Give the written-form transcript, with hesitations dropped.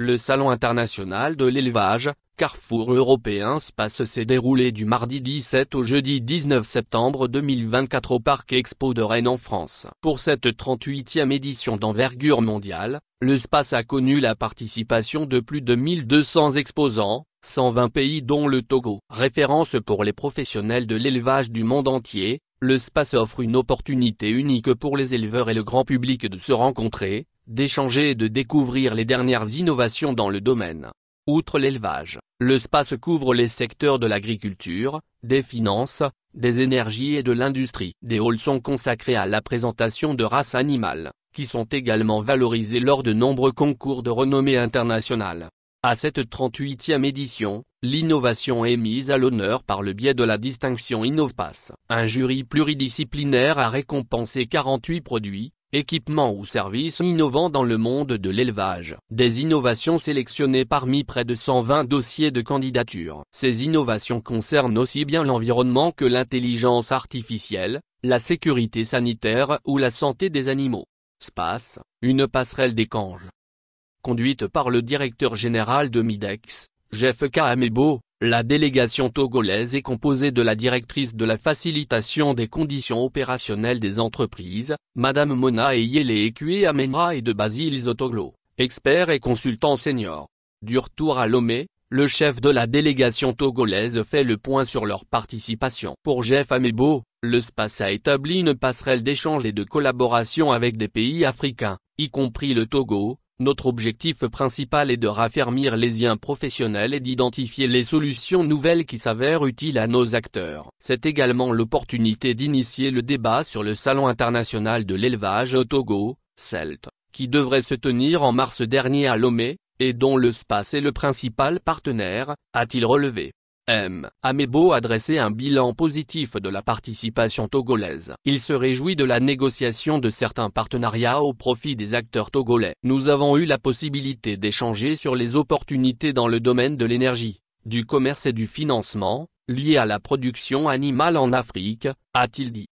Le Salon international de l'élevage, Carrefour européen Space s'est déroulé du mardi 17 au jeudi 19 septembre 2024 au Parc Expo de Rennes en France. Pour cette 38e édition d'envergure mondiale, le Space a connu la participation de plus de 1200 exposants, 120 pays dont le Togo. Référence pour les professionnels de l'élevage du monde entier, le Space offre une opportunité unique pour les éleveurs et le grand public de se rencontrer, d'échanger et de découvrir les dernières innovations dans le domaine. Outre l'élevage, le Space couvre les secteurs de l'agriculture, des finances, des énergies et de l'industrie. Des halls sont consacrés à la présentation de races animales, qui sont également valorisées lors de nombreux concours de renommée internationale. À cette 38e édition, l'innovation est mise à l'honneur par le biais de la distinction InnoSpace. Un jury pluridisciplinaire a récompensé 48 produits, équipements ou services innovants dans le monde de l'élevage. Des innovations sélectionnées parmi près de 120 dossiers de candidature. Ces innovations concernent aussi bien l'environnement que l'intelligence artificielle, la sécurité sanitaire ou la santé des animaux. Space, une passerelle d'échange. Conduite par le directeur général de Midex, Jeff Kahamebo, la délégation togolaise est composée de la directrice de la facilitation des conditions opérationnelles des entreprises, Madame Mona Eyele Ekwe Amenra et de Basile Zotoglo, expert et consultant senior. Du retour à Lomé, le chef de la délégation togolaise fait le point sur leur participation. Pour Jeff Amebo, le Space a établi une passerelle d'échange et de collaboration avec des pays africains, y compris le Togo. Notre objectif principal est de raffermir les liens professionnels et d'identifier les solutions nouvelles qui s'avèrent utiles à nos acteurs. C'est également l'opportunité d'initier le débat sur le Salon international de l'élevage au Togo, CELT, qui devrait se tenir en mars dernier à Lomé, et dont le Space est le principal partenaire, a-t-il relevé. Amebo a dressé un bilan positif de la participation togolaise. Il se réjouit de la négociation de certains partenariats au profit des acteurs togolais. Nous avons eu la possibilité d'échanger sur les opportunités dans le domaine de l'énergie, du commerce et du financement, liés à la production animale en Afrique, a-t-il dit.